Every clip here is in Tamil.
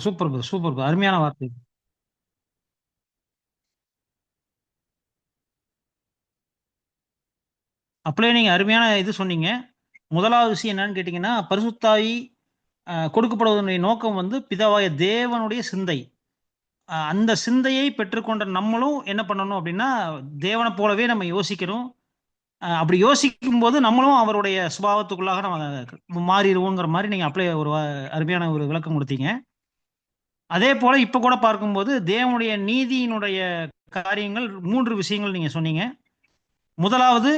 Super bro, super bro. அருமையான வார்த்தை. அப்படியே நீங்க அருமையான இது சொன்னீங்க. முதலாவது விஷயம் என்னன்னு கேட்டீங்கன்னா, பரிசுத்தாவி கொடுக்கப்படுவதனுடைய நோக்கம் வந்து பிதாவாகிய தேவனுடைய சிந்தை. அந்த சிந்தையை பெற்றுக்கொண்ட நம்மளும் என்ன பண்ணணும் அப்படின்னா, தேவனை போலவே நம்ம யோசிக்கணும். அப்படி யோசிக்கும்போது நம்மளும் அவருடைய சுபாவத்துக்குள்ளாக நம்ம மாறிடுவோங்கிற மாதிரி நீங்க அப்படியே ஒரு அருமையான ஒரு விளக்கம் கொடுத்தீங்க. அதே போல இப்ப கூட பார்க்கும்போது தேவனுடைய நீதியினுடைய காரியங்கள் 3 விஷயங்கள் நீங்க சொன்னீங்க. முதலாவது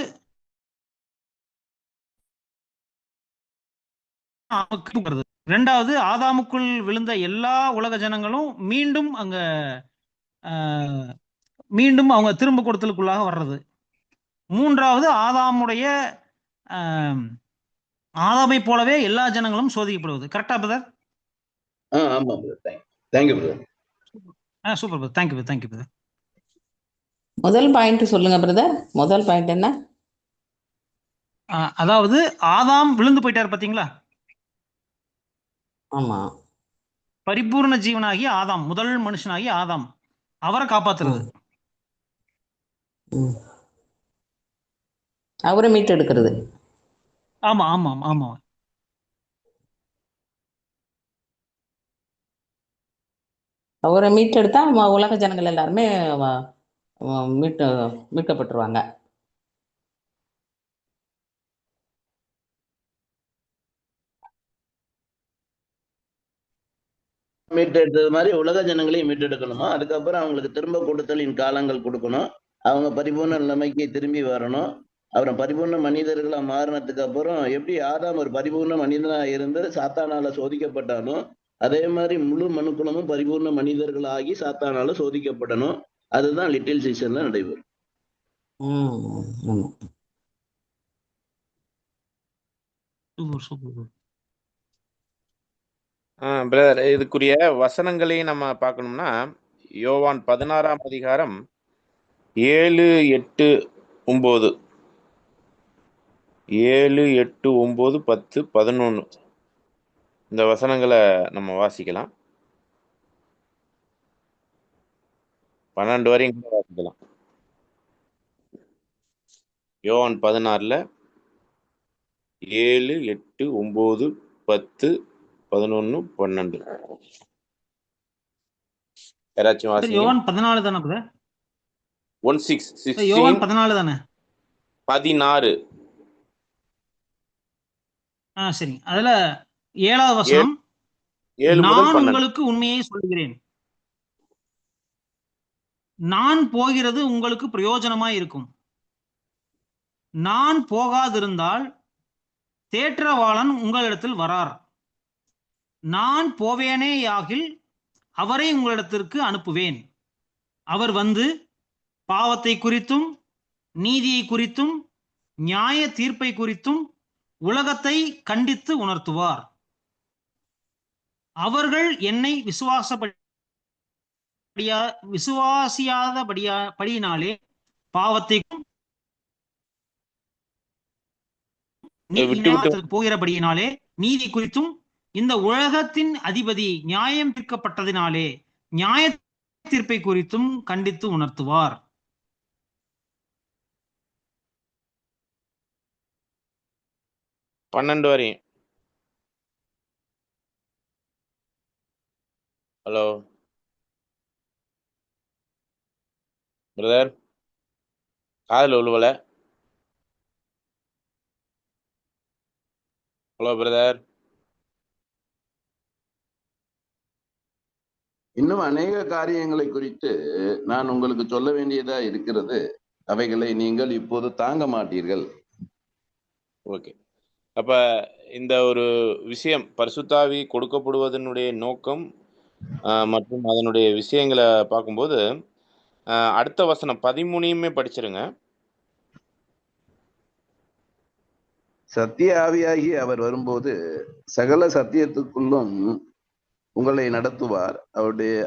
ஆதாமுக்கு வருது. 2வது ஆதாமுக்குள் விழுந்த எல்லா உலக ஜனங்களும் மீண்டும் அங்க அஹ், மீண்டும் அவங்க திரும்ப கொடுத்தலுக்குள்ளாக வர்றது. 3வது ஆதாமுடைய அஹ், ஆதாமை போலவே எல்லா ஜனங்களும் சோதிக்கப்படுவது. கரெக்டா பிரதர்? ஆமா brother. Thank you brother. Super brother. Thank you brother. Thank you brother. முதல் பாயிண்ட் சொல்லுங்க பிரதர். முதல் பாயிண்ட் என்ன? அதாவது ஆதாம் விழுந்து போயிட்டார் பாத்தீங்களா? ஆமா. பரிபூர்ண ஜீவனாகி ஆதாம், முதல் மனுஷனாகி ஆதாம், அவரை காப்பாத்துறது. அவரை மீட்டெடுக்கிறது. ஆமா ஆமா ஆமா. அவரை மீட்டெடுத்தா உலக ஜனங்கள் எல்லாருமே மீட்கப்பட்டுருவாங்க. மீட்டெடுத்தது மாதிரி உலக ஜனங்களையும் மீட்டெடுக்கணுமா? அதுக்கப்புறம் அவங்களுக்கு திரும்ப கொடுத்தலின் காலங்கள் கொடுக்கணும். அவங்க பரிபூர்ண நிலைமைக்கு திரும்பி வரணும். அப்புறம் பரிபூர்ண மனிதர்களா மாறினதுக்கு அப்புறம் எப்படி ஆதாம் ஒரு பரிபூர்ண மனிதனா இருந்து சாத்தானால சோதிக்கப்பட்டாலும் அதே மாதிரி முழு மனுக்குலமும் பரிபூர்ண மனிதர்களாகி சாத்தானால சோதிக்கப்படணும். அதுதான் லிட்டில் சீசன்ல நடைபெறும். பிரதர், இதுக்குரிய வசனங்களையும் நம்ம பார்க்கணும்னா யோவான் 16ஆம் அதிகாரம் 7, 8, 9 7, 8, 9, 10, 11 இந்த வசனங்களை நம்ம வாசிக்கலாம். 12 வரையும் கூட வாசிக்கலாம். யோவான் 16ல 7, 8, 9, 10, 11, 12 யாராச்சும் வாசிங்க. யோவான் 14 தானே பிரதர்? 16 யோவான் 14 தானே? 16. சரிங்க. அதுல 7வது வசனம், 7 முதல் நான் 12. உங்களுக்கு உண்மையை சொல்கிறேன், நான் போகிறது உங்களுக்கு பிரயோஜனமாய் இருக்கும். நான் போகாதிருந்தால் தேற்றவாளன் உங்களிடத்தில் வரார். நான் போவேனேயாகில் அவரை உங்களிடத்திற்கு அனுப்புவேன். அவர் வந்து பாவத்தை குறித்தும் நீதியை குறித்தும் நியாய தீர்ப்பை குறித்தும் உலகத்தை கண்டித்து உணர்த்துவார். அவர்கள் என்னை விசுவாசியாதபடியினாலே பாவத்தை போகிறபடியினாலே நீதி குறித்தும் இந்த உலகத்தின் அதிபதி நியாயம் தீர்க்கப்பட்டதினாலே நியாய தீர்ப்பை குறித்தும் கண்டித்து உணர்த்துவார். பன்னெண்டு வரையும். ஹலோ பிரதர், காதுல உழுவல. Hello brother. இன்னும் அநேக காரியங்களை குறித்து நான் உங்களுக்கு சொல்ல வேண்டியதா இருக்கிறது. அவைகளை நீங்கள் இப்போது தாங்க மாட்டீர்கள். ஓகே. அப்ப இந்த ஒரு விஷயம் பரிசுத்தாவி கொடுக்கப்படுவதனுடைய நோக்கம் மற்றும் அதனுடைய விஷயங்களை பார்க்கும்போது அடுத்த வசனம் 13யுமே படிச்சிருங்க. சத்திய ஆவியாகி அவர் வரும்போது சகல சத்தியத்துக்குள்ளும் உங்களை நடத்துவார்.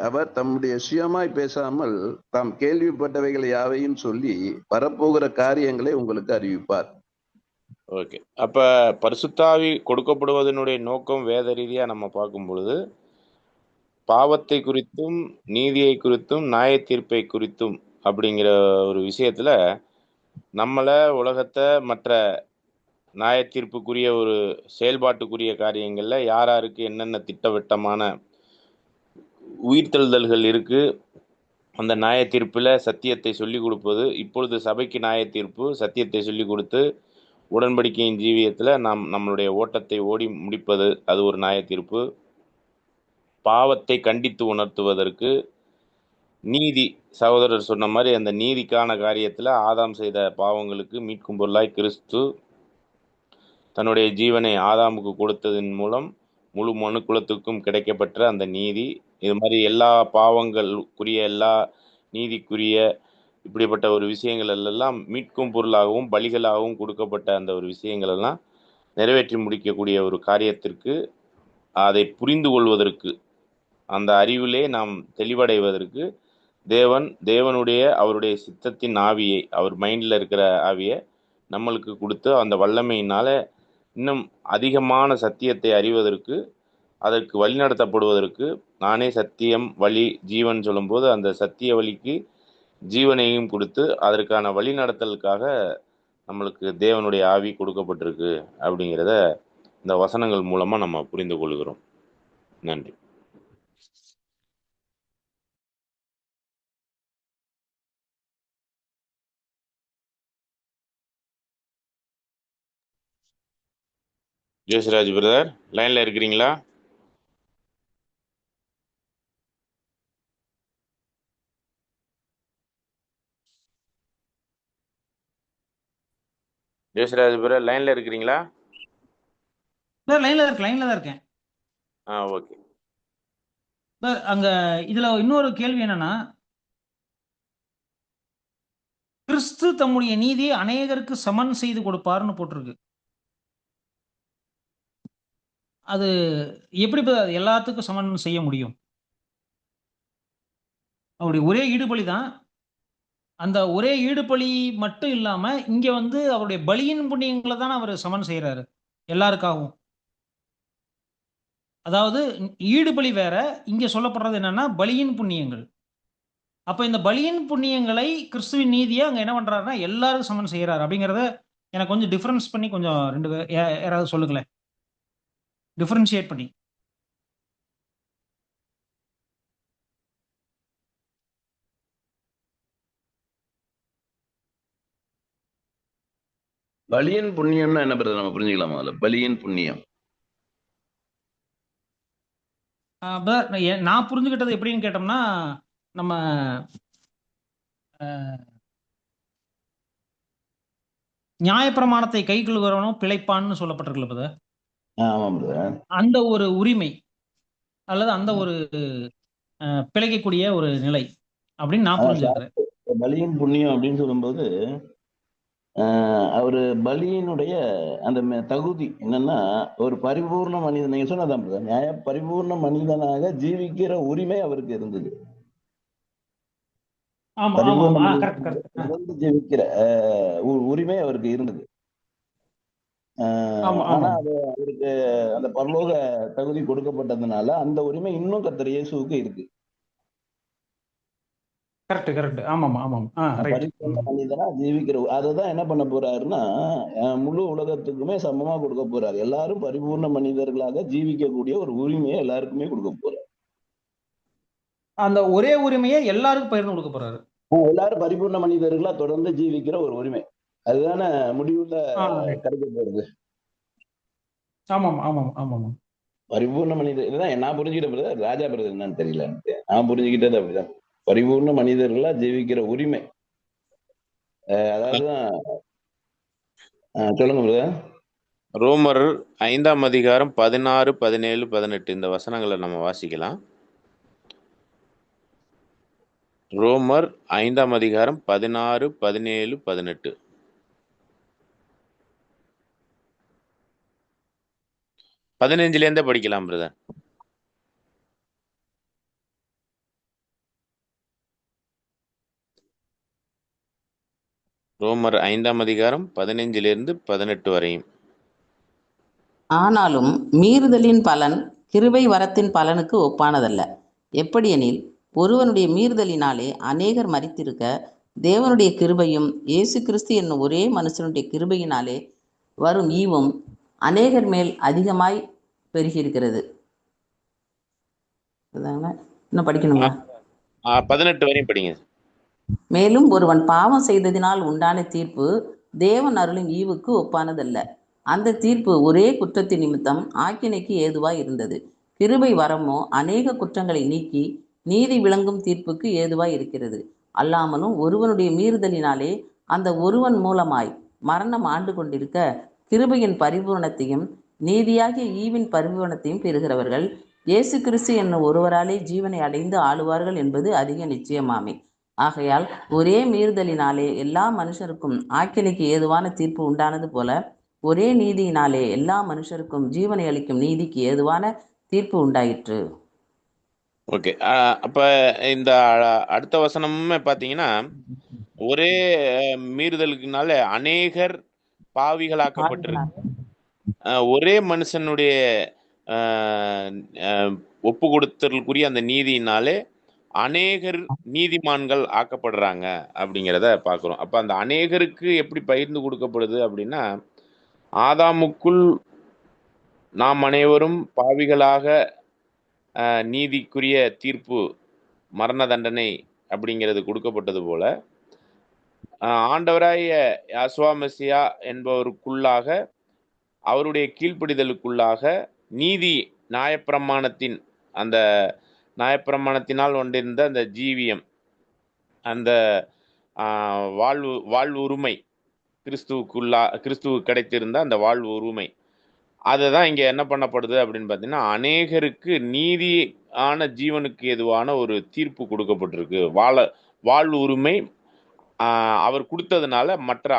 அவர் தம்முடைய சுயமாய் பேசாமல் தாம் கேள்விப்பட்டவைகளை யாவையும் சொல்லி வரப்போகிற காரியங்களை உங்களுக்கு அறிவிப்பார். ஓகே. அப்ப பரிசுத்தாவி கொடுக்கப்படுவதனுடைய நோக்கம் வேத ரீதியா நம்ம பார்க்கும் பொழுது பாவத்தை குறித்தும் நீதியை குறித்தும் நியாய தீர்ப்பை குறித்தும் அப்படிங்கிற ஒரு விஷயத்துல நம்மள உலகத்தை மற்ற நியாய தீர்ப்புக்குரிய ஒரு செயல்பாட்டுக்குரிய காரியங்கள்ல யார் யாருக்கு என்னென்ன திட்டவட்டமான உயிர்த்தெழுதல்கள் இருக்கு, அந்த நியாய தீர்ப்புல சத்தியத்தை சொல்லிக் கொடுப்பது. இப்பொழுது சபைக்கு நியாய தீர்ப்பு சத்தியத்தை சொல்லிக் கொடுத்து உடன்படிக்கையின் ஜீவியத்துல நாம் நம்மளுடைய ஓட்டத்தை ஓடி முடிப்பது, அது ஒரு நியாய தீர்ப்பு. பாவத்தை கண்டித்து உணர்த்துவதற்கு நீதி, சகோதரர் சொன்ன மாதிரி அந்த நீதிக்கான காரியத்துல ஆதாம் செய்த பாவங்களுக்கு மீட்கும் பொருளாய் கிறிஸ்து தன்னுடைய ஜீவனை ஆதாமுக்கு கொடுத்ததன் மூலம் முழு மனு குலத்துக்கும் கிடைக்கப்பெற்ற அந்த நீதி. இது மாதிரி எல்லா பாவங்களுக்குரிய எல்லா நீதிக்குரிய இப்படிப்பட்ட ஒரு விஷயங்கள் எல்லாம் மீட்கும் பொருளாகவும் பலிகளாகவும் கொடுக்கப்பட்ட அந்த ஒரு விஷயங்கள் எல்லாம் நிறைவேற்றி முடிக்கக்கூடிய ஒரு காரியத்திற்கு, அதை புரிந்து கொள்வதற்கு, அந்த அறிவிலே நாம் தெளிவடைவதற்கு தேவனுடைய அவருடைய சித்தத்தின் ஆவியை, அவர் மைண்ட்ல இருக்கிற ஆவியை நம்மளுக்கு கொடுத்து அந்த வல்லமையினால இன்னும் அதிகமான சத்தியத்தை அறிவதற்கு, அதற்கு வழிநடத்தப்படுவதற்கு, நானே சத்தியம் வழி ஜீவன் சொல்லும்போது அந்த சத்திய வழிக்கு ஜீவனையும் கொடுத்து அதற்கான வழிநடத்தலுக்காக நம்மளுக்கு தேவனுடைய ஆவி கொடுக்கப்பட்டிருக்கு அப்படிங்கிறத இந்த வசனங்கள் மூலமா நம்ம புரிந்து கொள்கிறோம். நன்றி. ஜோசிராஜ் பிரதர் லைன்ல இருக்கிறீங்களா? ஜோசிராஜ் பிரதர் லைன்ல இருக்கிறீங்களா? லைன்ல தான் இருக்கேன். ஓகே. அங்க இதுல இன்னொரு கேள்வி என்னன்னா, கிறிஸ்து தம்முடைய நீதியை அநேகருக்கு சமன் செய்து கொடுப்பார்னு போட்டிருக்கு. அது எப்படி எல்லாத்துக்கும் சமன் செய்ய முடியும்? அவருடைய ஒரே ஈடுபலி தான். அந்த ஒரே ஈடுபலி மட்டும் இல்லாம இங்க அவருடைய பலியின் புண்ணியங்களை தான் அவர் சமன் செய்யறாரு எல்லாருக்காகவும். அதாவது ஈடுபலி வேற, இங்க சொல்லப்படுறது என்னன்னா பலியின் புண்ணியங்கள். அப்ப இந்த பலியின் புண்ணியங்களை கிறிஸ்துவின் நீதியை அங்க என்ன பண்றாருன்னா எல்லாருக்கும் சமன் செய்யறாரு அப்படிங்கறத எனக்கு கொஞ்சம் டிஃபரன்ஸ் பண்ணி கொஞ்சம் ரெண்டு யாராவது சொல்லுங்களேன், டிஃபரன்ஷியேட் பண்ணி. பலியின் புண்ணியம்னா என்ன பிரதர், நம்ம புரிஞ்சுக்கலாமா? அதுல பலியின் புண்ணியம் நான் புரிஞ்சுக்கிட்டது எப்படின்னு கேட்டோம்னா, நம்ம நியாயப்பிரமாணத்தை கை கொள்கிறவனும் பிழைப்பான்னு சொல்லப்பட்டிருக்கல பிரதர். ஆமா பிரதர். அந்த ஒரு உரிமை அல்லது அந்த ஒரு பிழைக்கக்கூடிய ஒரு நிலை அப்படின்னு நான் புரிஞ்சுக்கிறேன். பலியின் புண்ணியம் அப்படின்னு சொல்லும்போது அவரு பலியினுடைய அந்த தகுதி என்னன்னா, ஒரு பரிபூர்ண மனிதன், நீங்க சொன்னதான் நியாய பரிபூர்ண மனிதனாக ஜீவிக்கிற உரிமை அவருக்கு இருந்தது. ஜீவிக்கிற உரிமை அவருக்கு இருந்தது. ஆனா அது அவருக்கு அந்த பரலோக தகுதி கொடுக்கப்பட்டதுனால அந்த உரிமை இன்னும் கர்த்தர் இயேசுவுக்கு இருக்கு. மனிதனா ஜீவிக்கிற அதுதான் என்ன பண்ண போறாருன்னா, முழு உலகத்துக்குமே சமமா கொடுக்க போறாரு. எல்லாரும் பரிபூர்ண மனிதர்களாக ஜீவிக்கக்கூடிய ஒரு உரிமையை எல்லாருக்குமே கொடுக்க போறாரு. அந்த ஒரே உரிமையை எல்லாருக்கும் பகிர்ந்து கொடுக்க போறாரு. எல்லாரும் பரிபூர்ண மனிதர்களா தொடர்ந்து ஜீவிக்கிற ஒரு உரிமை, அதுதானே முடிவுல கிடைக்க போறது. பரிபூர்ண மனிதர் இதுதான் நான் புரிஞ்சுக்கிட்ட. ராஜா பிரதர் என்னன்னு தெரியல எனக்கு, நான் புரிஞ்சுக்கிட்டது அப்படிதான். பரிபூர்ண மனிதர்களா ஜீவிக்கிற உரிமை, அதாவதுதான். சொல்லுங்க பிரதர். ரோமர் 5ஆம் அதிகாரம் 16, 17, 18 இந்த வசனங்களை நம்ம வாசிக்கலாம். ரோமர் 5ஆம் அதிகாரம் 16, 17, 18. 15 படிக்கலாம் பிரதர். ரோமர் 5ஆம் அதிகாரம் 15 18 வரையும். ஆனாலும் மீறுதலின் பலன் கிருபை வரத்தின் பலனுக்கு ஒப்பானதல்ல. எப்படியெனில் ஒருவனுடைய மீறுதலினாலே அநேகர் மரித்திருக்க, தேவனுடைய கிருபையும் இயேசு கிறிஸ்து என்னும் ஒரே மனுஷனுடைய கிருபையினாலே வரும் ஈவும் அநேகர் மேல் அதிகமாய் பெருகியிருக்கிறது. இன்னும் படிக்கணுங்களா? 18 வரையும் படிங்க. மேலும் ஒருவன் பாவம் செய்ததினால் உண்டான தீர்ப்பு தேவன் அருளும் ஈவுக்கு ஒப்பானதல்ல. அந்த தீர்ப்பு ஒரே குற்றத்தின் நிமித்தம் ஆக்கினைக்கு ஏதுவாய் இருந்தது. கிருபை வரமோ அநேக குற்றங்களை நீக்கி நீதி விளங்கும் தீர்ப்புக்கு ஏதுவாய் இருக்கிறது. அல்லாமலும் ஒருவனுடைய மீறுதலினாலே அந்த ஒருவன் மூலமாய் மரணம் ஆண்டு கொண்டிருக்க, கிருபையின் பரிபூரணத்தையும் நீதியாகிய ஈவின் பரிபூரணத்தையும் பெறுகிறவர்கள் இயேசு கிறிஸ்து என்னும் ஒருவராலே ஜீவனை அடைந்து ஆளுவார்கள் என்பது அதிக நிச்சயமாமே. ஆகையால் ஒரே மீறுதலினாலே எல்லா மனுஷருக்கும் ஆக்கினைக்கு ஏதுவான தீர்ப்பு உண்டானது போல, ஒரே நீதியினாலே எல்லா மனுஷருக்கும் ஜீவனை அளிக்கும் நீதிக்கு ஏதுவான தீர்ப்பு உண்டாயிற்று. ஓகே. அப்ப இந்த அடுத்த வசனமுமே பாத்தீங்கன்னா, ஒரே மீறுதலுக்குனால அநேகர் பாவிகளாக்கப்பட்டிருக்கு. ஒரே மனுஷனுடைய ஒப்பு கொடுத்தலுக்குரிய அந்த நீதியினாலே அநேகர் நீதிமான்கள் ஆக்கப்படுறாங்க அப்படிங்கிறத பார்க்குறோம். அப்போ அந்த அநேகருக்கு எப்படி பகிர்ந்து கொடுக்கப்படுது அப்படின்னா, ஆதாமுக்குள் நாம் அனைவரும் பாவிகளாக நீதிக்குரிய தீர்ப்பு மரண தண்டனை அப்படிங்கிறது கொடுக்கப்பட்டது போல, ஆண்டவராய யாசுவா மெசியா என்பவருக்குள்ளாக அவருடைய கீழ்ப்படிதலுக்குள்ளாக நீதி நியாயப்பிரமாணத்தின் அந்த நியாயப்பிரமாணத்தினால் கொண்டிருந்த அந்த ஜீவியம், அந்த வாழ்வு உரிமை, கிறிஸ்துவுக்கு கிடைத்திருந்த அந்த வாழ்வு உரிமை, அதுதான் இங்கே என்ன பண்ணப்படுது அப்படின்னு பார்த்தீங்கன்னா, அநேகருக்கு நீதியான ஜீவனுக்கு எதுவான ஒரு தீர்ப்பு கொடுக்கப்பட்டிருக்கு. வாழ்வு உரிமை அவர் கொடுத்ததுனால மற்ற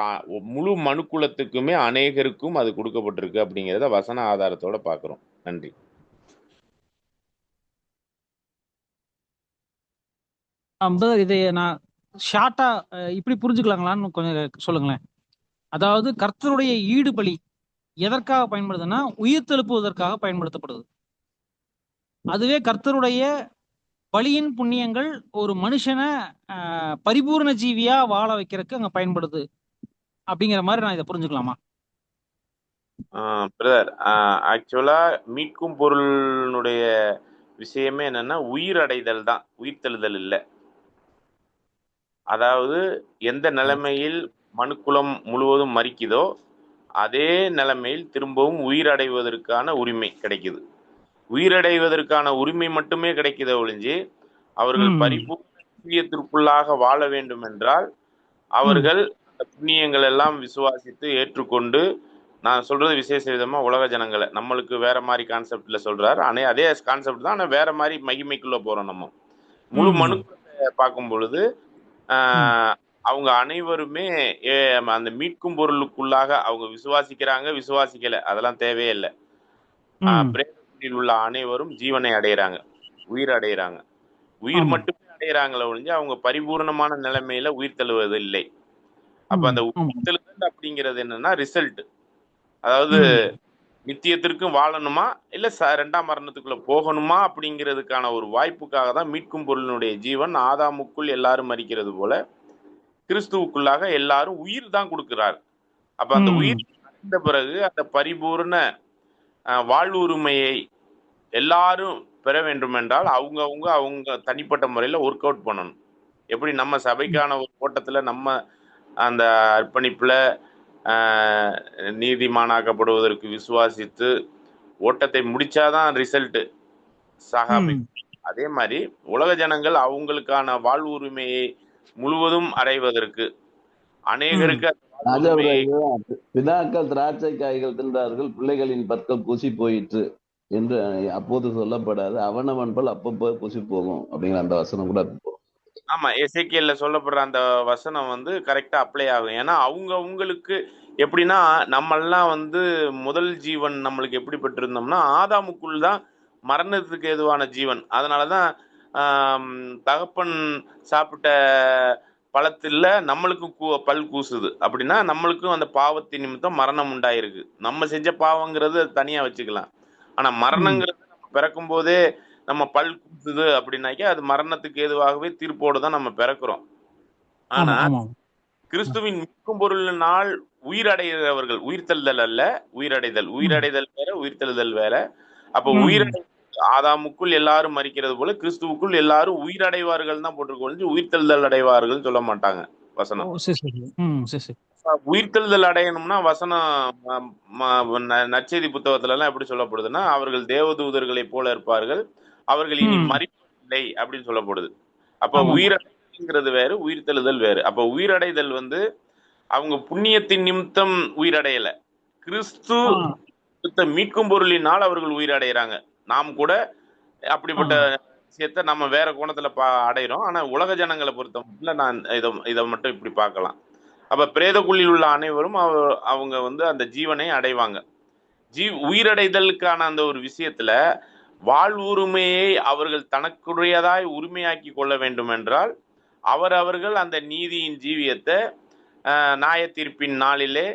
முழு மனுக்குலத்துக்குமே அநேகருக்கும் அது கொடுக்கப்பட்டிருக்கு அப்படிங்கிறத வசன ஆதாரத்தோட பார்க்குறோம். நன்றி. இதை நான் ஷார்ட்டா இப்படி புரிஞ்சுக்கலாங்களான்னு கொஞ்சம் சொல்லுங்களேன். அதாவது கர்த்தருடைய ஈடு பலி எதற்காக பயன்படுதுன்னா உயிர் தெழுப்புவதற்காக பயன்படுத்தப்படுது. அதுவே கர்த்தருடைய பலியின் புண்ணியங்கள் ஒரு மனுஷனை பரிபூர்ண ஜீவியா வாழ வைக்கிறதுக்கு அங்க பயன்படுது அப்படிங்கிற மாதிரி நான் இதை புரிஞ்சுக்கலாமா? பிரதர், ஆக்சுவலா மீட்கும் பொருளுடைய விஷயமே என்னன்னா உயிர் அடைதல் தான், உயிர் தெழுதல் இல்லை. அதாவது எந்த நிலைமையில் மனுக்குலம் முழுவதும் மரிக்குதோ அதே நிலைமையில் திரும்பவும் உயிரடைவதற்கான உரிமை கிடைக்குது. உயிரடைவதற்கான உரிமை மட்டுமே கிடைக்குத ஒழிஞ்சு அவர்கள் பரிபூர்ணத்திற்குள்ளாக வாழ வேண்டும் என்றால் அவர்கள் புண்ணியங்கள் எல்லாம் விசுவாசித்து ஏற்றுக்கொண்டு, நான் சொல்றது விசேஷ விதமா உலக ஜனங்களை, நம்மளுக்கு வேற மாதிரி கான்செப்ட்ல சொல்றாரு. அதே கான்செப்ட் தான், ஆனால் வேற மாதிரி மகிமைக்குள்ள போறோம். நம்ம முழு மனுக்குள்ள பார்க்கும் பொழுது அவங்க அனைவருமே அந்த மீட்கும் பொருளுக்குள்ளாக அவங்க விசுவாசிக்கல, அதெல்லாம் தேவையே இல்லை. பிரேதத்தில் உள்ள அனைவரும் ஜீவனை அடைகிறாங்க, உயிர் அடைகிறாங்க. உயிர் மட்டுமே அடைகிறாங்களே ஒழிஞ்சு அவங்க பரிபூர்ணமான நிலைமையில உயிர் தழுவது இல்லை. அப்ப அந்த உயிர் தழுதல் அப்படிங்கிறது என்னன்னா ரிசல்ட். அதாவது நித்தியத்திற்கும் வாழணுமா இல்ல இரண்டாம் மரணத்துக்குள்ள போகணுமா அப்படிங்கிறதுக்கான ஒரு வாய்ப்புக்காக தான் மீட்கும் பொருளினுடைய ஜீவன். ஆதாமுக்குள் எல்லாரும் மரிக்கிறது போல கிறிஸ்துவுக்குள்ளாக எல்லாரும் உயிர் தான் கொடுக்கிறார். அப்ப அந்த உயிர் அடைந்த பிறகு அந்த பரிபூர்ண வாழ்வு உரிமையை எல்லாரும் பெற வேண்டும் என்றால் அவங்க தனிப்பட்ட முறையில ஒர்க் அவுட் பண்ணணும். எப்படி நம்ம சபைக்கான ஒரு ஓட்டத்துல நம்ம அந்த அர்ப்பணிப்புல நீதிமானாக்கப்படுவதற்கு விசுவாசித்து ஓட்டத்தை முடிச்சாதான் ரிசல்ட் சகாமி. அதே மாதிரி உலக ஜனங்கள் அவங்களுக்கான வாழ்வு உரிமையை முழுவதும் அடைவதற்கு அநேகருக்கு பிதாக்கள் திராட்சை காய்கள் தின்றார்கள், பிள்ளைகளின் பற்கள் குசி போயிற்று என்று அப்போது சொல்லப்படாது, அவனவன் பல் அப்பப்போ குசி போகும் அப்படிங்கிற அந்த வசனம் கூட இருக்கும். ஆமா, எசேக்கியேல்ல சொல்லப்படுற அந்த வசனம் கரெக்டா அப்ளை ஆகும். ஏன்னா அவங்களுக்கு எப்படின்னா, நம்மெல்லாம் முதல் ஜீவன் நம்மளுக்கு எப்படி பெற்றிருந்தோம்னா ஆதாமுக்குள் தான் மரணத்துக்கு ஏதுவான ஜீவன். அதனாலதான் தகப்பன் சாப்பிட்ட பழத்துல நம்மளுக்கும் பல் கூசுது. அப்படின்னா நம்மளுக்கும் அந்த பாவத்தின் நிமித்தம் மரணம் உண்டாயிருக்கு. நம்ம செஞ்ச பாவங்கிறது தனியா வச்சுக்கலாம். ஆனா மரணங்கிறது நம்ம பிறக்கும் போதே நம்ம பல் கூசுது அப்படின்னாக்கி அது மரணத்துக்கு ஏதுவாகவே தீர்ப்போடு தான் நம்ம பிறக்கிறோம். ஆனா ஆமா ஆமா கிறிஸ்துவின் மீட்கும் பொருளினால் உயிரடைகிறவர்கள், உயிர்த்தெழுதல் அல்ல, உயிரடைதல். ம் உயிரடைதல் வேற, உயிர்த்தெழுதல் வேற. அப்ப ம் ஆதாமுக்குள் எல்லாரும் மரிக்கிறது போல கிறிஸ்துவுக்குள் எல்லாரும் உயிரடைவார்கள் தான் போட்டிருக்கோம், உயிர்த்தெழுதல் அடைவார்கள் சொல்ல மாட்டாங்க ஓ வசனம். சரி சரி சரி சரி உயிர்த்தெழுதல் அடையணும்னா வசனம் நற்செய்தி புத்தகத்துல எல்லாம் எப்படி சொல்லப்படுதுன்னா, அவர்கள் தேவதூதர்களைப் போல இருப்பார்கள், அவர்கள் இனி ம் மரிப்பதில்லை அப்படின்னு சொல்லப்படுது. அப்ப ஆமா ஆமா உயிரடைதல்ங்கிறது வேறு, உயிர்த்தெழுதல் வேறு. அப்ப உயிரடைதல் வந்து அவங்க புண்ணியத்தின் நிமித்தம் உயிரடையல, கிறிஸ்து ஆ கொடுத்த மீட்கும் பொருளினால் அவர்கள் உயிரடைகிறாங்க. நாம் கூட ஆ அப்படிப்பட்ட விஷயத்த நம்ம வேற கோணத்துல அடைகிறோம். ஆனா உலக ஜனங்களை பொறுத்த மட்டும் நான் இதை மட்டும் இப்படி பார்க்கலாம். அப்ப பிரேதக்குழியில் உள்ள அனைவரும் அவங்க வந்து அந்த ஜீவனை அடைவாங்க. உயிரடைதலுக்கான அந்த ஒரு விஷயத்துல வாழ்வுரிமையை அவர்கள் தனக்குரியதாய் உரிமையாக்கி கொள்ள வேண்டும் என்றால் அவர்கள் அந்த நீதியின் ஜீவியத்தை நியாய தீர்ப்பின் நாளிலே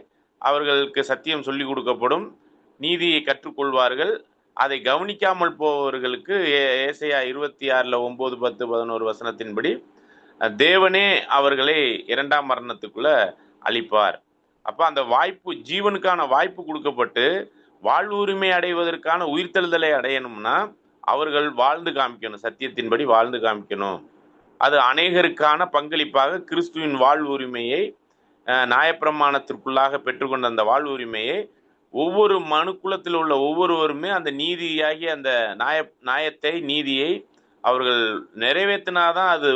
அவர்களுக்கு சத்தியம் சொல்லிக் கொடுக்கப்படும், நீதியை கற்றுக்கொள்வார்கள். அதை கவனிக்காமல் போபவர்களுக்கு ஏசாயா 26 9 10 11 வசனத்தின்படி தேவனே அவர்களை இரண்டாம் மரணத்துக்குள்ள அளிப்பார். அப்ப அந்த வாய்ப்பு, ஜீவனுக்கான வாய்ப்பு கொடுக்கப்பட்டு வாழ்வு உரிமை அடைவதற்கான உயிர்த்தெழுதலை அடையணும்னா அவர்கள் வாழ்ந்து காமிக்கணும், சத்தியத்தின்படி வாழ்ந்து காமிக்கணும். அது அநேகருக்கான பங்களிப்பாக கிறிஸ்துவின் வாழ்வு உரிமையை நியாயப்பிரமாணத்திற்குள்ளாக பெற்றுக்கொண்ட அந்த வாழ்வு உரிமையை ஒவ்வொரு மனுக்குலத்தில் உள்ள ஒவ்வொருவருமே அந்த நீதியாகிய அந்த நியாயத்தை, நீதியை அவர்கள் நிறைவேற்றினாதான் அது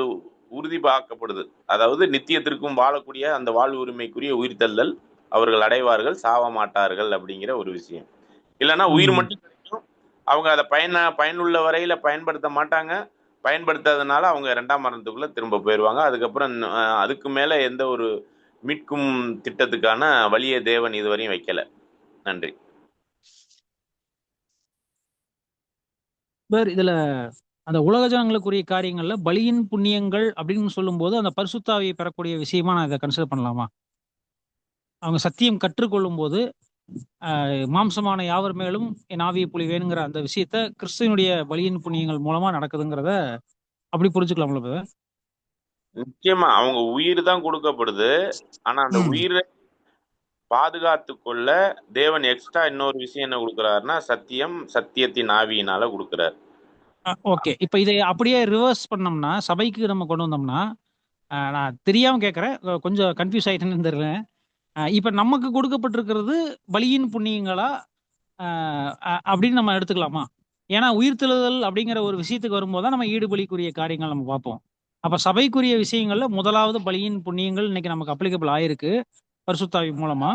உறுதிப்பாக்கப்படுது. அதாவது நித்தியத்திற்கும் வாழக்கூடிய அந்த வாழ்வு உரிமைக்குரிய உயிர்த்தெழுதல் அவர்கள் அடைவார்கள், சாவ மாட்டார்கள் அப்படிங்கிற ஒரு விஷயம். இல்லைன்னா உயிர் மட்டும் கிடைக்கும், அவங்க அதை பயனுள்ள வரையில பயன்படுத்த மாட்டாங்க. பயன்படுத்தாதனால அவங்க இரண்டாம் மரணத்துக்குள்ள திரும்ப போயிடுவாங்க. அதுக்கப்புறம் அதுக்கு மேல எந்த ஒரு மீட்கும் திட்டத்துக்கான வழியை தேவன் இதுவரையும் வைக்கல. நன்றி. இதுல அந்த உலக ஜனங்களுக்குரிய காரியங்கள்ல பலியின் புண்ணியங்கள் அப்படின்னு சொல்லும்போது அந்த பரிசுத்தாவியை பெறக்கூடிய விஷயமா நான் இதை கன்சிடர் பண்ணலாமா? அவங்க சத்தியம் கற்றுக்கொள்ளும் போது மாம்சமான யாவர் மேலும் என் ஆவியை பொழிவேனுங்கிற அந்த விஷயத்த கிறிஸ்துவனுடைய பலியின் புண்ணியங்கள் மூலமா நடக்குதுங்கிறத அப்படி புரிஞ்சுக்கலாம்ல brother? நிச்சயமா அவங்க உயிர் தான் கொடுக்கப்படுது. ஆனா அந்த உயிரை பாதுகாத்து கொள்ள தேவன் எக்ஸ்ட்ரா இன்னொரு விஷயம் என்ன கொடுக்குறாருன்னா சத்தியத்தின் ஆவியினால கொடுக்குறாரு. ஓகே, இப்ப இதை அப்படியே ரிவர்ஸ் பண்ணோம்னா சபைக்கு நம்ம கொண்டு வந்தோம்னா, நான் தெரியாம கேட்கறேன், கொஞ்சம் கன்ஃபியூஸ் ஆயிட்டேன்னு தெரியல. இப்ப நமக்கு கொடுக்கப்பட்டிருக்கிறது பலியின் புண்ணியங்களா அப்படின்னு நம்ம எடுத்துக்கலாமா? ஏன்னா உயிர்த்தெழுதல் அப்படிங்கிற ஒரு விஷயத்துக்கு வரும்போது தான் நம்ம ஈடுபலிக்குரிய காரியங்கள் நம்ம பார்ப்போம். அப்ப சபைக்குரிய விஷயங்கள்ல முதலாவது பலியின் புண்ணியங்கள் இன்னைக்கு நமக்கு அப்ளிகபிள் ஆயிருக்கு பரிசுத்தாவி மூலமா.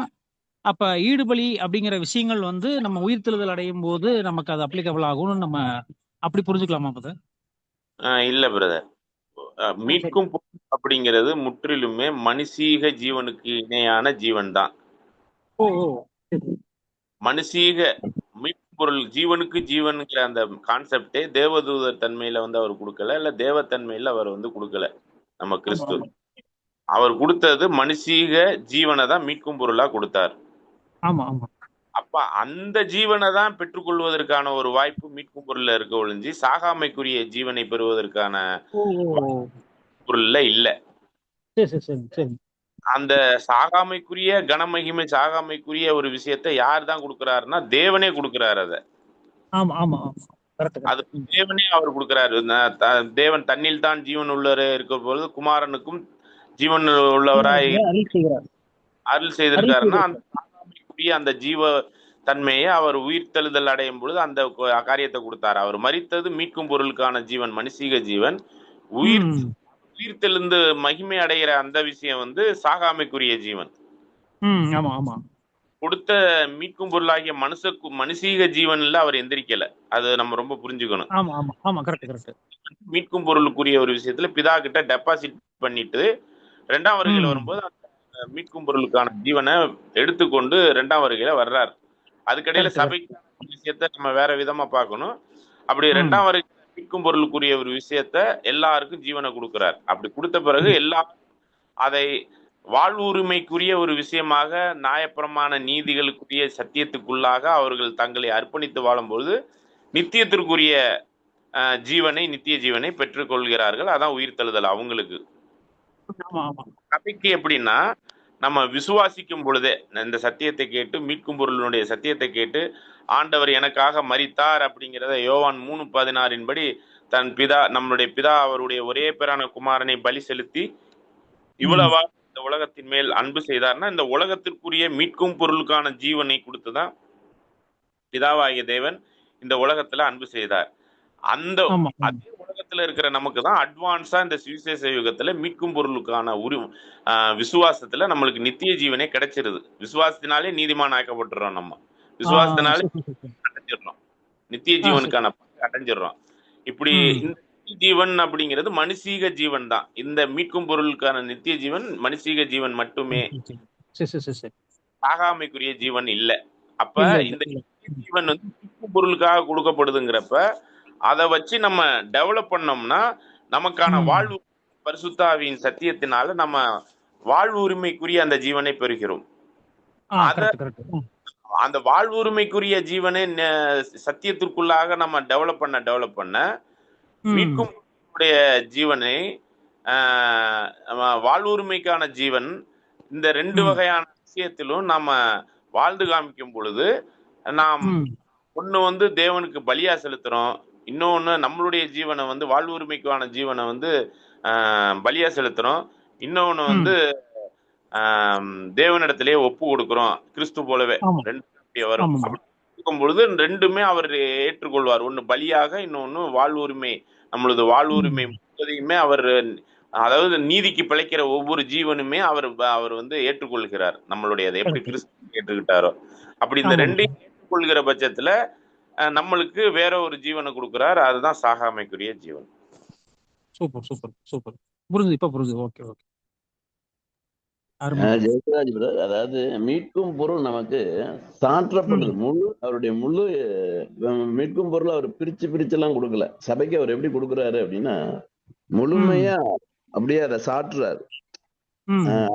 அப்ப ஈடுபலி அப்படிங்கிற விஷயங்கள் வந்து நம்ம உயிர்த்தெழுதல் அடையும் போது நமக்கு அது அப்ளிகபிள் ஆகும்னு நம்ம அப்படி புரிஞ்சுக்கலாமா brother? இல்ல பிரதர், மீட்கும் அப்படிங்கிறது முற்றிலுமே மனுஷீக ஜீவனுக்கு இணையான ஜீவன் தான். ஓ மனுஷீக மீட்பு பொருள், ஜீவனுக்கு ஜீவனுங்கிற அந்த கான்செப்டே தேவதூதர் தன்மையில வந்து அவர் கொடுக்கல, இல்ல தேவத்தன்மையில அவர் வந்து கொடுக்கல. நம்ம கிறிஸ்து அவர் கொடுத்தது மனுஷீக ஜீவனை தான் மீட்கும் பொருளா கொடுத்தார். ஆமா ஆமா. அப்ப அந்த ஜீவனை தான் பெற்றுக்கொள்வதற்கான ஒரு வாய்ப்பு மீட்கும் பொருள்ல இருக்க ஒழிஞ்சு சாகாமைக்குரிய ஜீவனை பெறுவதற்கான பொருள்ல இல்ல. அந்த சாகாமைக்குரிய கனமகிமை, சாகாமைக்குரிய ஒரு விஷயத்தை யார் தான் கொடுக்கிறாருன்னா தேவனே கொடுக்கிறாரு. அத அது தேவனே அவர் கொடுக்கிறாரு. தேவன் தன்னில் தான் ஜீவன் உள்ளவரே இருக்கிற பொழுது குமாரனுக்கும் ஜீவன் உள்ளவராய் அருள் செய்திருக்காருன்னா அந்த சாகாமைக்குரிய அந்த ஜீவ தன்மையை அவர் உயிர்த்தெழுதல் அடையும் பொழுது அந்த காரியத்தை கொடுத்தாரு. அவர் மரித்தது மீட்கும் பொருளுக்கான ஜீவன், மனுஷீக ஜீவன். உயிர்த்தெழுந்து மகிமை அடைகிற அந்த விஷயம் வந்து சாகாமைக்குரிய ஜீவன். கொடுத்த மீட்கும் பொருளாகிய மனுஷீக ஜீவன்ல அவர் எந்திரிக்கல. அது நம்ம ரொம்ப புரிஞ்சுக்கணும். மீட்கும் பொருளுக்குரிய ஒரு விஷயத்துல பிதா கிட்ட டெபாசிட் பண்ணிட்டு இரண்டாம் வருகையில வரும்போது அந்த மீட்கும் பொருளுக்கான ஜீவனை எடுத்துக்கொண்டு இரண்டாம் வருகையில வர்றார். அதுக்கடையில சபைக்கான விஷயத்த நம்ம வேற விதமா பார்க்கணும். அப்படி இரண்டாம் வருகை மீட்கும் பொருளுக்குரிய ஒரு விஷயத்த எல்லாருக்கும் ஜீவனை கொடுக்கிறார். அப்படி கொடுத்த பிறகு எல்லாரும் அதை வாழ்வு உரிமைக்குரிய ஒரு விஷயமாக நியாயப்பிரமாண நீதிகளுக்குரிய சத்தியத்துக்குள்ளாக அவர்கள் தங்களை அர்ப்பணித்து வாழும்பொழுது நித்தியத்திற்குரிய ஜீவனை, நித்திய ஜீவனை பெற்றுக்கொள்கிறார்கள். அதான் உயிர்த்தெழுதல் அவங்களுக்கு. ஆமா ஆமா சபைக்கு எப்படின்னா, நம்ம விசுவாசிக்கும் பொழுதே இந்த சத்தியத்தை கேட்டு, மீட்கும் பொருளினுடைய சத்தியத்தை கேட்டு, ஆண்டவர் எனக்காக மரித்தார் அப்படிங்கிறத யோவான் 3:16 படி தன் பிதா, நம்மளுடைய பிதா அவருடைய ஒரே பேரான குமாரனை பலி செலுத்தி இவ்வளவா இந்த உலகத்தின் மேல் அன்பு செய்தார்னா, இந்த உலகத்திற்குரிய மீட்கும் பொருளுக்கான ஜீவனை கொடுத்துதான் பிதாவாகிய தேவன் இந்த உலகத்துல அன்பு செய்தார். அந்த ஆமா அதே உலகத்துல இருக்கிற நமக்கு தான் அட்வான்ஸா இந்த சுவிசேஷ யுகத்துல மீட்கும் பொருளுக்கான விசுவாசத்துல நம்மளுக்கு நித்திய ஜீவனே கிடைச்சிருது. விசுவாசத்தினாலே நீதிமான் ஆக்கப்பட்டுறோம். நம்ம விசுவாசத்தினாலே அடைஞ்சிடறோம், நித்திய ஜீவனுக்கான பங்கை அடைஞ்சிடறோம். இப்படி இந்த நித்திய ஜீவன் அப்படிங்கிறது மனுஷீக ஜீவன் தான். இந்த மீட்கும் பொருளுக்கான நித்திய ஜீவன் மனுஷீக ஜீவன் மட்டுமே, ஆகாமைக்குரிய ஜீவன் இல்ல. அப்ப இந்த ஜீவன் வந்து மீட்கும் பொருளுக்காக கொடுக்கப்படுதுங்கிறப்ப அதை வச்சு நம்ம டெவலப் பண்ணோம்னா நமக்கான வாழ்வு பரிசுத்தாவியின் சத்தியத்தினால நம்ம வாழ்வு உரிமைக்குரிய அந்த ஜீவனை பெறுகிறோம். அந்த வாழ்வு உரிமைக்குரிய ஜீவனை சத்தியத்திற்குள்ளாக நம்ம டெவலப் பண்ண மீட்கும் ஜீவனை, வாழ்வுரிமைக்கான ஜீவன், இந்த ரெண்டு வகையான விஷயத்திலும் நாம வாழ்ந்து காமிக்கும் பொழுது நாம் ஒண்ணு வந்து தேவனுக்கு பலியா செலுத்துறோம், இன்னொன்னு நம்மளுடைய ஜீவனை வந்து வாழ்வுரிமைக்கான ஜீவனை வந்து பலியா செலுத்துறோம், இன்னொன்னு வந்து தேவனிடத்திலேயே ஒப்பு கொடுக்கிறோம். கிறிஸ்து போலவே ரெண்டு வரும். இருக்கும் பொழுது ரெண்டுமே அவர் ஏற்றுக்கொள்வார். ஒண்ணு பலியாக, இன்னொன்னு வாழ்வுரிமை. நம்மளது வாழ்வுரிமை முழுவதையுமே அவர், அதாவது நீதிக்கு பிழைக்கிற ஒவ்வொரு ஜீவனுமே அவர் வந்து ஏற்றுக்கொள்கிறார். நம்மளுடைய எப்படி கிறிஸ்து ஏற்றுக்கிட்டாரோ அப்படி இந்த ரெண்டையும் ஏற்றுக்கொள்கிற பட்சத்துல நம்மளுக்கு வேற ஒரு ஜீவனை கொடுக்கிறார். அதுதான் சாகாமைக்குரிய ஜீவன். சூப்பர் சூப்பர் சூப்பர், புரிஞ்சு, இப்ப புரிஞ்சு. Okay okay. ஜெயராஜ் பிரதர், அதாவது மீட்கும் பொருள் நமக்கு சாற்றப்படுது. அவருடைய முழு மீட்கும் பொருள் அவர் பிரிச்சு எல்லாம் கொடுக்கல. சபைக்கு அவர் எப்படி கொடுக்குறாரு அப்படின்னா, முழுமையா அப்படியே அதை சாற்றுறாரு.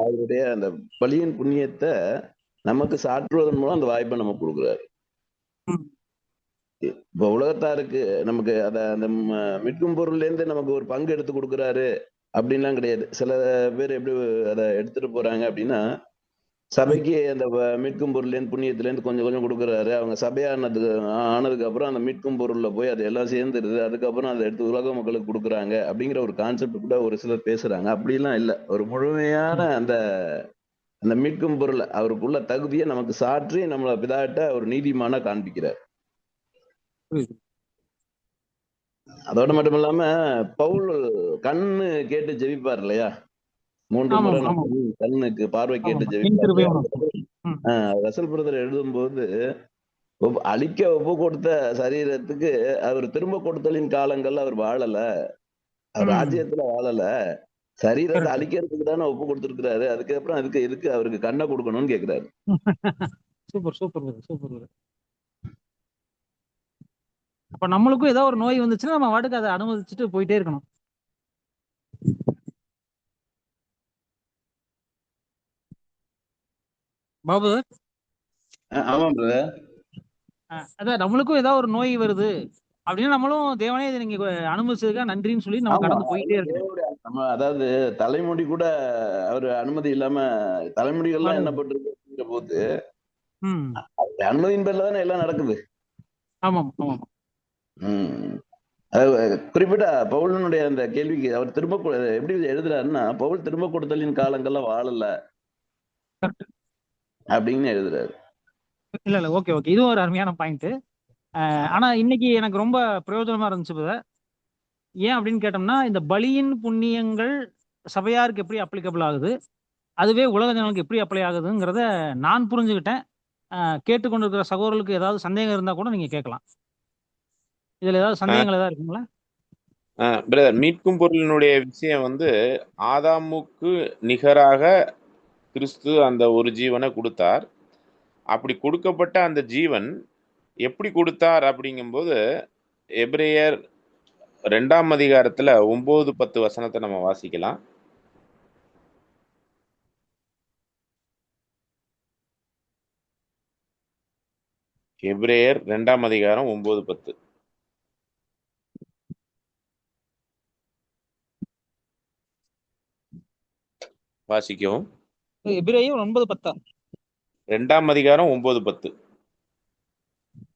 அவருடைய அந்த பலியின் புண்ணியத்தை நமக்கு சாற்றுவதன் மூலம் அந்த வாய்ப்பை நமக்கு கொடுக்குறாரு. இப்ப உலகத்தாருக்கு நமக்கு அந்த மீட்கும் பொருள்ல இருந்து நமக்கு ஒரு பங்கு எடுத்து கொடுக்குறாரு அப்படின்லாம் கிடையாது. சில பேர் எப்படி அதை எடுத்துட்டு போறாங்க அப்படின்னா, சபைக்கு அந்த மீட்கும் பொருள்லேருந்து புண்ணியத்திலேருந்து கொஞ்சம் கொஞ்சம் கொடுக்குறாரு. அவங்க ஆனதுக்கு அப்புறம் அந்த மீட்கும் பொருள்ல போய் அது எல்லாம் சேர்ந்துருது, அதுக்கப்புறம் அதை எடுத்து உலக மக்களுக்கு கொடுக்குறாங்க அப்படிங்கிற ஒரு கான்செப்ட் கூட ஒரு சிலர் பேசுறாங்க. அப்படிலாம் இல்லை. ஒரு முழுமையான அந்த அந்த மீட்கும் பொருள் அவருக்குள்ள தகுதியை நமக்கு சாற்றி நம்மள பிதாட்ட ஒரு நீதிமான காண்பிக்கிறார். அதோட மட்டும் இல்லாம பவுல் கண்ணு கேட்டு ஜெபிப்பார் இல்லையா? 3 முறை கண்ணுக்கு பார்வை கேட்டு ஜெபிப்பார். ரசல் பிரதர் எழுதும்போது, அழிக்க ஒப்பு கொடுத்த சரீரத்துக்கு அவர் திரும்ப கொடுத்தலின் காலங்கள்ல அவர் வாழல, அவர் ராஜ்யத்துல வாழல, சரீரத்தை அழிக்கிறதுக்கு தானே ஒப்பு கொடுத்திருக்கிறாரு. அதுக்கப்புறம் எதுக்கு அவருக்கு கண்ணை கொடுக்கணும்னு கேக்குறாரு. Super super super. அப்ப நம்மளுக்கும் ஏதோ ஒரு நோய் வந்துச்சுன்னா நம்ம வாட்டுக்கு அதை அனுமதிச்சுட்டு போயிட்டே இருக்கணும். பாபு, அதான் நம்மளுக்கும் ஏதாவது ஒரு நோய் வருது அப்படின்னா நம்மளும் தேவனே இதை நீங்க அனுமதிச்சதுக்கா நன்றின்னு சொல்லி நம்ம கடந்து போயிட்டே இருக்கணும். அதாவது தலைமுடி கூட அவர் அனுமதி இல்லாம தலைமுடிகள்லாம் என்ன பண்றது போது அனுமதியின் பேர்ல தானே எல்லாம் நடக்குது. ஆமாம் ஆமாம். குறிப்பிட்ட பவுலனுடைய அந்த கேள்விக்கு அவர் திரும்ப எப்படி எழுதுறாருன்னா, பவுல் திரும்ப கொடுத்தலின் காலங்கள்ல வாழல அப்படின்னு எழுதுறாரு. இல்ல ஓகே ஓகே, இது ஒரு அருமையான பாயிண்ட். ஆனா இன்னைக்கு எனக்கு ரொம்ப பிரயோஜனமா இருந்துச்சு. ஏன் அப்படின்னு கேட்டோம்னா, இந்த பலியின் புண்ணியங்கள் சபையாருக்கு எப்படி அப்ளிகபிள் ஆகுது, அதுவே உலக ஜனங்களுக்கு எப்படி அப்ளை ஆகுதுங்கிறத நான் புரிஞ்சுக்கிட்டேன். கேட்டுக்கொண்டிருக்கிற சகோதரர்களுக்கு ஏதாவது சந்தேகம் இருந்தா கூட நீங்க கேட்கலாம். இதுல ஏதாவது சந்தேகங்கள் ஏதாவது இருக்குங்களா? பிரதர், மீட்கும் பொருளினுடைய விஷயம் வந்து ஆதாமுக்கு நிகராக கிறிஸ்து அந்த ஒரு ஜீவனை கொடுத்தார். அப்படி கொடுக்கப்பட்ட அந்த ஜீவன் எப்படி கொடுத்தார் அப்படிங்கும்போது, எபிரேயர் 2ஆம் அதிகாரத்துல 9-10 வசனத்தை நம்ம வாசிக்கலாம். எபிரேயர் 2ஆம் அதிகாரம் 9-10. வாசிக்கவும். எபிரேயர் 9:10. 2ஆம் அதிகாரம் 9:10.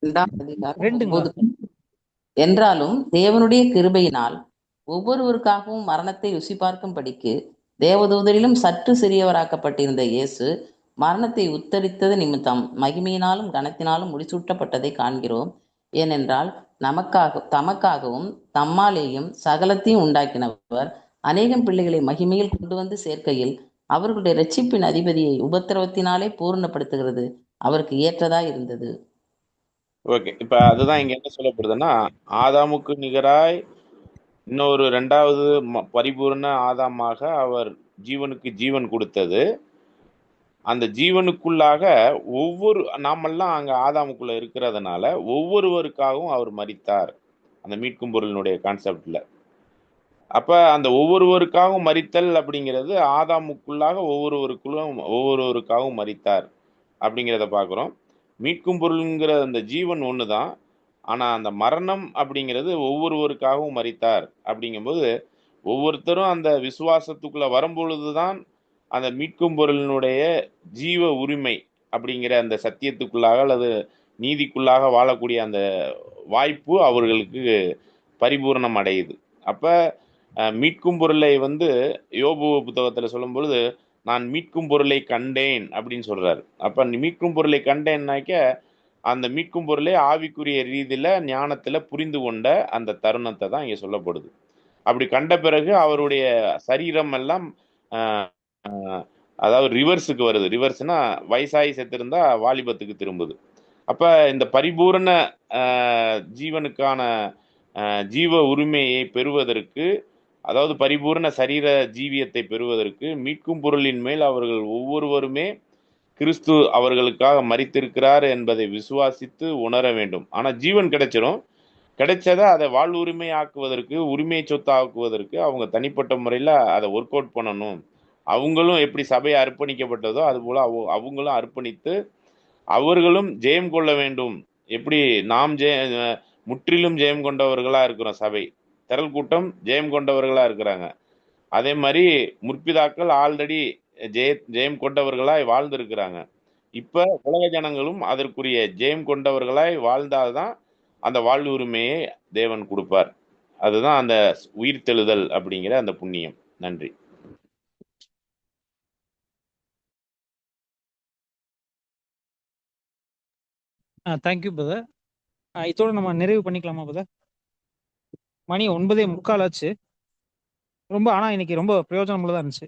2ஆம் அதிகாரம் ரெண்டுங்களா? 9. என்றாலும் தேவனுடைய கிருபையினால் ஒவ்வொருவருக்காகவும் மரணத்தை ருசி பார்க்கும்படிக்கு தேவதூதரிலும் சற்று சிறியவராக்கப்பட்டிருந்த இயேசு மரணத்தை உத்தரித்தது நிமித்தம் மகிமையினாலும் கனத்தினாலும் முடிசூட்டப்பட்டதை காண்கிறோம். ஏனென்றால் தமக்காகவும் தம்மாலேயும் சகலத்தையும் உண்டாக்கினவர் அநேகம் பிள்ளைகளை மகிமையில் கொண்டு வந்து சேர்க்கையில் அவர்களுடைய இரட்சிப்பின் அதிபதியை உபத்திரவத்தினாலே பூரணப்படுத்துகிறது அவருக்கு ஏற்றதா இருந்தது. ஓகே, இப்ப அதுதான் இங்க என்ன சொல்லப்படுதுன்னா, ஆதாமுக்கு நிகராய் இன்னொரு 2வது பரிபூர்ண ஆதாமாக அவர் ஜீவனுக்கு ஜீவன் கொடுத்தது. அந்த ஜீவனுக்குள்ளாக நாமெல்லாம் அங்க ஆதாமுக்குள்ள இருக்கிறதுனால ஒவ்வொருவருக்காகவும் அவர் மரித்தார். அந்த மீட்கும் பொருளினுடைய கான்செப்ட்ல அப்ப அந்த ஒவ்வொருவருக்காகவும் மரித்தல் அப்படிங்கிறது ஆதாமுக்குள்ளாக ஒவ்வொருவருக்காகவும் மரித்தார் அப்படிங்கிறத பார்க்குறோம். மீட்கும் பொருளுங்கிற அந்த ஜீவன் ஒன்று தான். ஆனால் அந்த மரணம் அப்படிங்கிறது ஒவ்வொருவருக்காகவும் மரித்தார். அப்படிங்கும்போது ஒவ்வொருத்தரும் அந்த விசுவாசத்துக்குள்ள வரும்பொழுது தான் அந்த மீட்கும் பொருளினுடைய ஜீவ உரிமை அப்படிங்கிற அந்த சத்தியத்துக்குள்ளாக அல்லது நீதிக்குள்ளாக வாழக்கூடிய அந்த வாய்ப்பு அவர்களுக்கு பரிபூரணம் அடையுது. அப்போ மீட்கும் பொருளை யோபு புத்தகத்தில் சொல்லும் பொழுது நான் மீட்கும் பொருளை கண்டேன் அப்படின்னு சொல்றாரு. அப்ப மீட்கும் பொருளை கண்டேன்னாக்க அந்த மீட்கும் பொருளை ஆவிக்குரிய ரீதியில ஞானத்துல புரிந்து கொண்ட அந்த தருணத்தை தான் இங்க சொல்லப்படுது. அப்படி கண்ட பிறகு அவருடைய சரீரம் எல்லாம் அதாவது ரிவர்ஸுக்கு வருது. ரிவர்ஸ்னா வயசாகி செத்திருந்தா வாலிபத்துக்கு திரும்புது. அப்ப இந்த பரிபூரண ஜீவனுக்கான ஜீவ உரிமையை பெறுவதற்கு, அதாவது பரிபூர்ண சரீர ஜீவியத்தை பெறுவதற்கு மீட்கும் பொருளின் மேல் அவர்கள் ஒவ்வொருவருமே கிறிஸ்து அவர்களுக்காக மரித்திருக்கிறார் என்பதை விசுவாசித்து உணர வேண்டும். ஆனால் ஜீவன் கிடைச்சிடும். கிடைச்சதை அதை வாழ்வுரிமை ஆக்குவதற்கு, உரிமை சொத்து ஆக்குவதற்கு அவங்க தனிப்பட்ட முறையில் அதை ஒர்க் அவுட் பண்ணணும். அவங்களும் எப்படி சபையை அர்ப்பணிக்கப்பட்டதோ அதுபோல் அவங்களும் அர்ப்பணித்து அவர்களும் ஜெயம் கொள்ள வேண்டும். எப்படி நாம் முற்றிலும் ஜெயம் கொண்டவர்களாக இருக்கிறோம், சபை திரள் கூட்டம் ஜெயம் கொண்டவர்களாக இருக்கிறாங்க. அதே மாதிரி முற்பிதாக்கள் ஆல்ரெடி ஜெயம் கொண்டவர்களாய் வாழ்ந்திருக்கிறாங்க. இப்போ உலக ஜனங்களும் அதற்குரிய ஜெயம் கொண்டவர்களாய் வாழ்ந்தால்தான் அந்த வாழ்வு உரிமையை தேவன் கொடுப்பார். அதுதான் அந்த உயிர்த்தெழுதல் அப்படிங்கிற அந்த புண்ணியம். நன்றி. Thank you brother. இதோட நம்ம நிறைவு பண்ணிக்கலாமா பிரதர்? மணி 9:45 ஆச்சு. ஆனா இன்னைக்கு ரொம்ப பிரயோஜனமுள்ளதா இருந்துச்சு.